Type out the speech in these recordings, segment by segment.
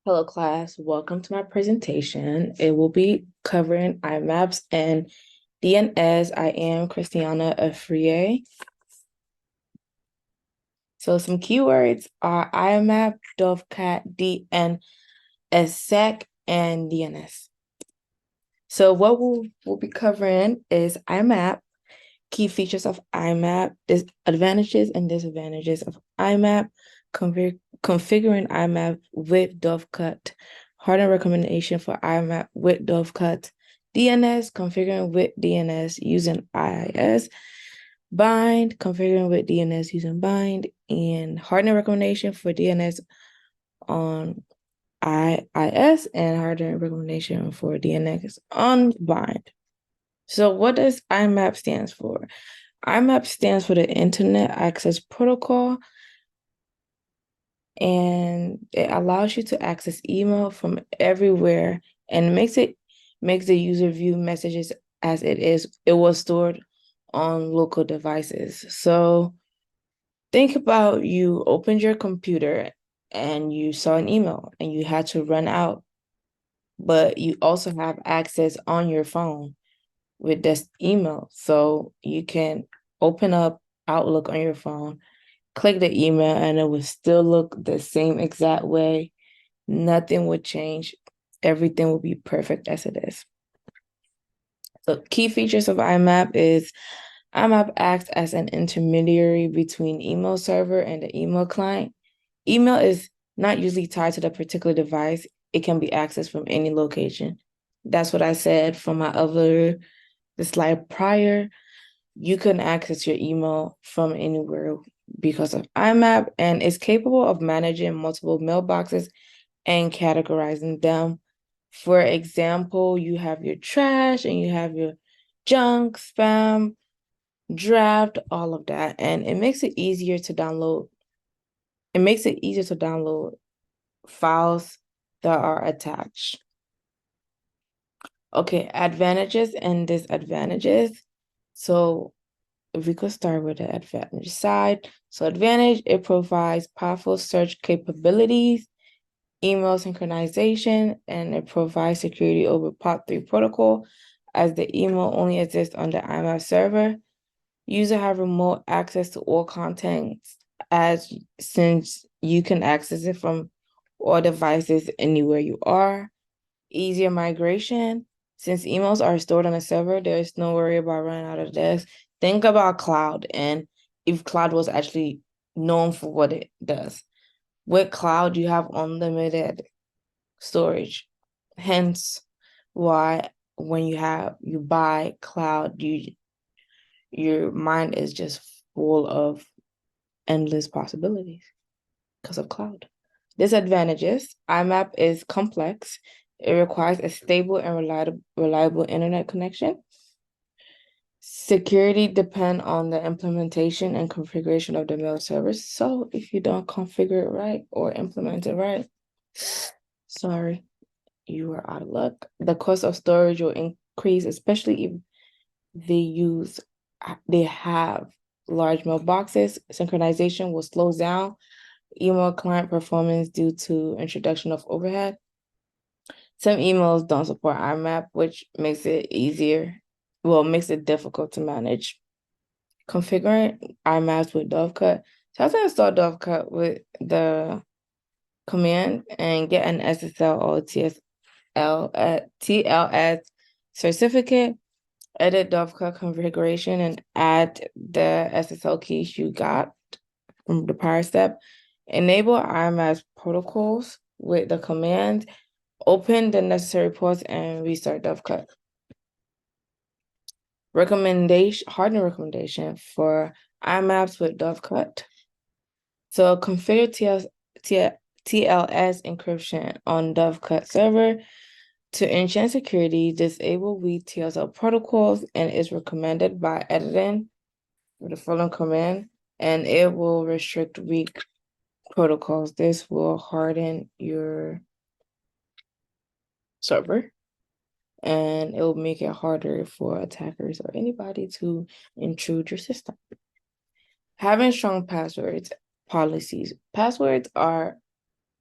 Hello, class. Welcome to my presentation. It will be covering Iimaps and DNS. I am Christiana Afriye. So some keywords are Iimap, Dovcat, DNSSEC, and DNS. So what we'll be covering is Iimap, key features of Iimap, advantages and disadvantages of Iimap, configuring Iimap with Dovecot, hardened recommendation for Iimap with Dovecot, DNS, configuring with DNS using IIS, bind, configuring with DNS using bind, and hardening recommendation for DNS on IIS and hardening recommendation for DNS on bind. So what does Iimap stands for? Iimap stands for the Internet Access Protocol, and it allows you to access email from everywhere and makes the user view messages as it was stored on local devices. So think about you opened your computer and you saw an email and you had to run out, but you also have access on your phone with this email. So you can open up Outlook on your phone, click the email, and it would still look the same exact way. Nothing would change. Everything will be perfect as it is. The key features of Iimap is Iimap acts as an intermediary between email server and the email client. Email is not usually tied to the particular device. It can be accessed from any location. That's what I said from the slide prior. You can access your email from anywhere because of Iimap, and is capable of managing multiple mailboxes and categorizing them. For example, you have your trash and you have your junk, spam, draft, all of that. And it makes it easier to download. It makes it easier to download files that are attached. Okay, advantages and disadvantages. So if we could start with the advantage side. So advantage, it provides powerful search capabilities, email synchronization, and it provides security over POP3 protocol as the email only exists on the Iimap server. User have remote access to all content since you can access it from all devices anywhere you are. Easier migration. Since emails are stored on a server, there's no worry about running out of disk. Think about cloud and if cloud was actually known for what it does. With cloud, you have unlimited storage. Hence why when you buy cloud, your mind is just full of endless possibilities because of cloud. Disadvantages, Iimap is complex. It requires a stable and reliable internet connection. Security depend on the implementation and configuration of the mail service. So if you don't configure it right or implement it right, sorry, you are out of luck. The cost of storage will increase, especially if they have large mailboxes. Synchronization will slow down email client performance due to introduction of overhead. Some emails don't support Iimap, which makes it makes it difficult to manage. Configuring Iimaps with Dovecot. So I have to install Dovecot with the command and get an SSL or TLS certificate. Edit Dovecot configuration and add the SSL keys you got from the prior step. Enable Iimap protocols with the command. Open the necessary ports and restart Dovecot. Hardening recommendation for Iimaps with Dovecot. So configure TLS encryption on Dovecot server. To enhance security, disable weak TLS protocols and is recommended by editing with the following command, and it will restrict weak protocols. This will harden your server and it will make it harder for attackers or anybody to intrude your system. Having strong passwords policies. Passwords are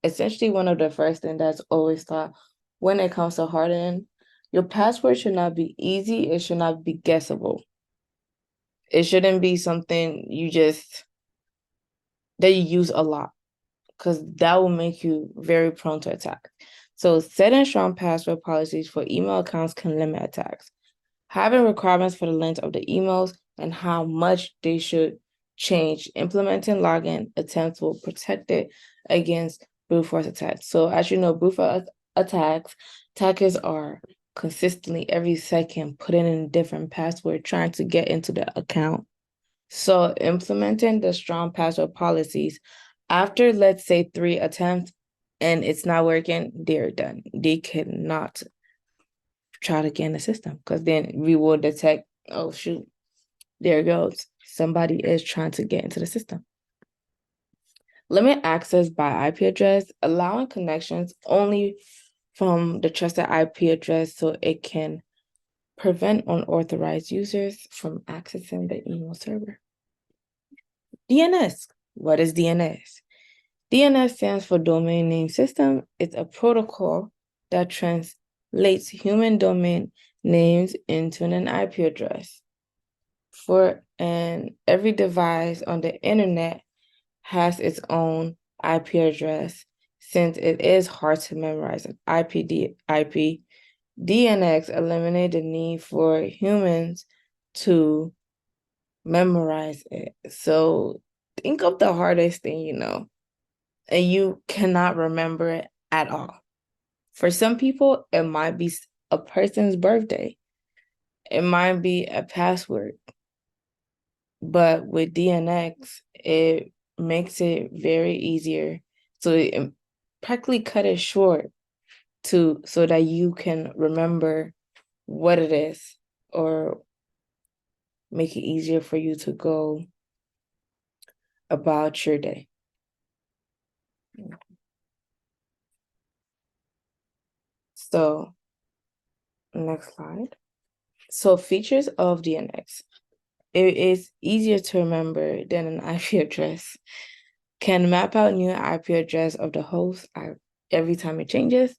essentially one of the first things that's always taught when it comes to hardening. Your password should not be easy. It should not be guessable. It shouldn't be something that you use a lot, because that will make you very prone to attack. So setting strong password policies for email accounts can limit attacks. Having requirements for the length of the emails and how much they should change. Implementing login attempts will protect it against brute force attacks. So as you know, brute force attacks, attackers are consistently every second putting in a different password trying to get into the account. So implementing the strong password policies after, let's say, 3 attempts and it's not working, they're done. They cannot try to get in the system, because then we will detect, oh shoot, there it goes. Somebody is trying to get into the system. Limit access by IP address, allowing connections only from the trusted IP address so it can prevent unauthorized users from accessing the email server. DNS. What is DNS? DNS stands for Domain Name System. It's a protocol that translates human domain names into an IP address. And every device on the internet has its own IP address. Since it is hard to memorize an IP, DNS eliminate the need for humans to memorize it. So think of the hardest thing, and you cannot remember it at all. For some people, it might be a person's birthday. It might be a password. But with DNX, it makes it very easier. So it practically cut it short so that you can remember what it is, or make it easier for you to go about your day. So next slide. So features of DNX. It is easier to remember than an IP address. Can map out new IP address of the host every time it changes.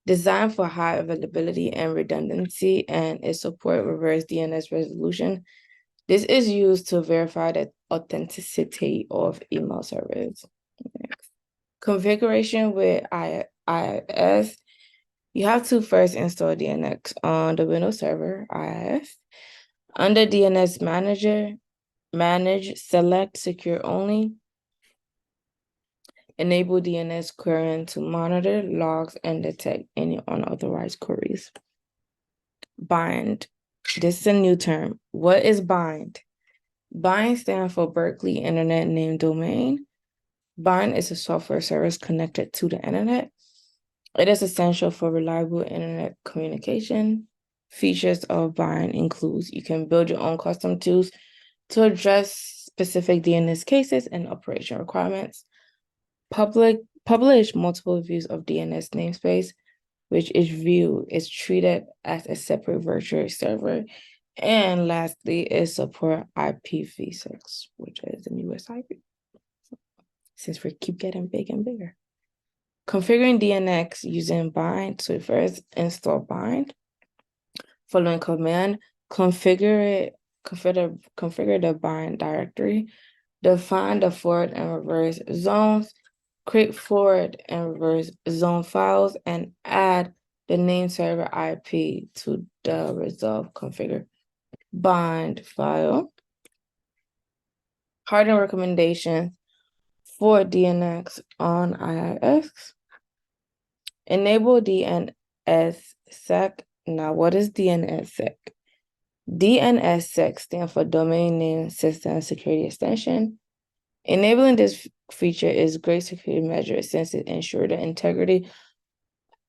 Designed for high availability and redundancy, and it supports reverse DNS resolution. This is used to verify the authenticity of email servers. Next. Configuration with IIS. You have to first install DNX on the Windows Server, IIS. Under DNS Manager, select Secure Only. Enable DNS querying to monitor logs and detect any unauthorized queries. Bind. This is a new term. What is bind? Bind stands for Berkeley Internet Name Domain. Bind is a software service connected to the internet. It is essential for reliable internet communication. Features of Bind includes you can build your own custom tools to address specific DNS cases and operation requirements. Publish multiple views of DNS namespace, which each view is treated as a separate virtual server. And lastly is support IPv6, which is the newest IP, since we keep getting big and bigger. Configuring DNX using bind. So first install bind. Following command, configure the bind directory. Define the forward and reverse zones. Create forward and reverse zone files and add the name server IP to the resolve configure bind file. Harden recommendations for DNX on IIS. Enable DNSSEC. Now, what is DNSSEC? DNSSEC stands for Domain Name System Security Extension. Enabling this feature is great security measure since it ensures the integrity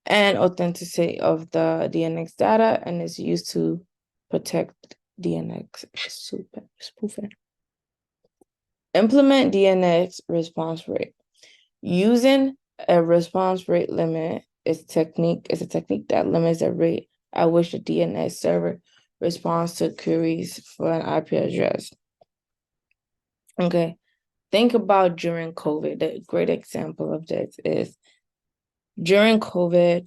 and authenticity of the DNX data and is used to protect DNX spoofing. Implement DNX response rate. Using a response rate limit is a technique that limits the rate at which the DNS server responds to queries for an IP address. Okay. think about during COVID. The great example of this is during COVID,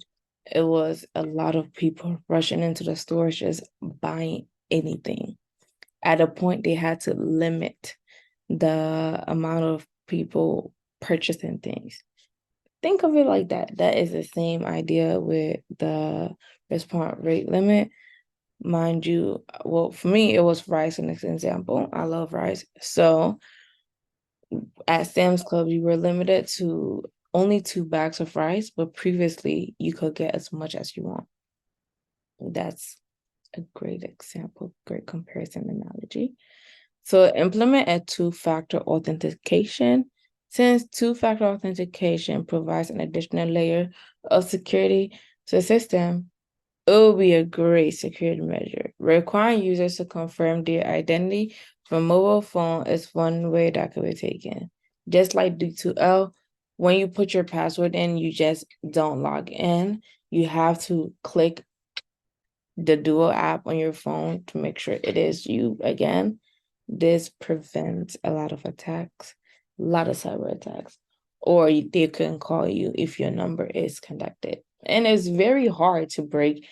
it was a lot of people rushing into the stores just buying anything. At a point, they had to limit the amount of people purchasing things. Think of it like that. That is the same idea with the response rate limit. Mind you, well, for me, it was rice in this example. I love rice. So at Sam's Club, you were limited to only 2 bags of rice, but previously you could get as much as you want. That's a great example, great comparison analogy. So implement a two-factor authentication. Since two-factor authentication provides an additional layer of security to the system, it will be a great security measure. Requiring users to confirm their identity from mobile phone is one way that could be taken. Just like D2L, when you put your password in, you just don't log in. You have to click the Duo app on your phone to make sure it is you again. This prevents a lot of attacks, a lot of cyber attacks, or they can call you if your number is conducted. And it's very hard to break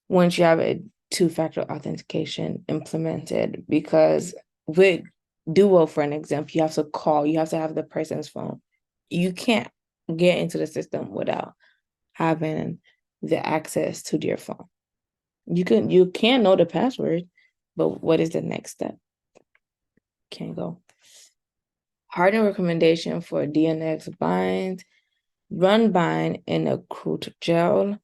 once you have a two-factor authentication implemented, because with Duo, for an example, you have to call, you have to have the person's phone. You can't get into the system without having the access to their phone. You can know the password, but what is the next step? Can't go. Hardened recommendation for DNX bind. Run bind in a crude gel.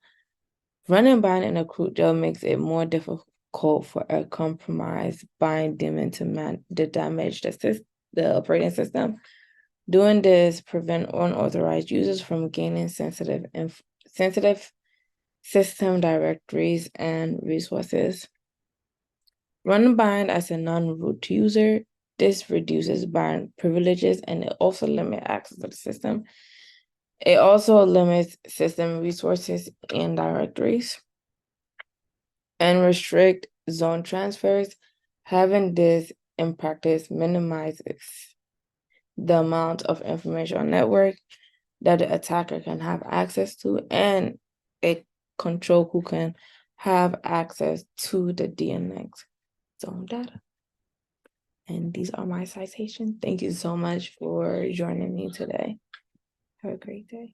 Running bind in a crude gel makes it more difficult for a compromised bind daemon to damage the operating system. Doing this prevent unauthorized users from gaining sensitive system directories and resources. Run bind as a non-root user. This reduces bind privileges and it also limits access to the system. It also limits system resources and directories. And restrict zone transfers. Having this in practice minimizes the amount of information on network that the attacker can have access to, and it control who can have access to the DNX zone data. And these are my citations. Thank you so much for joining me today. Have a great day.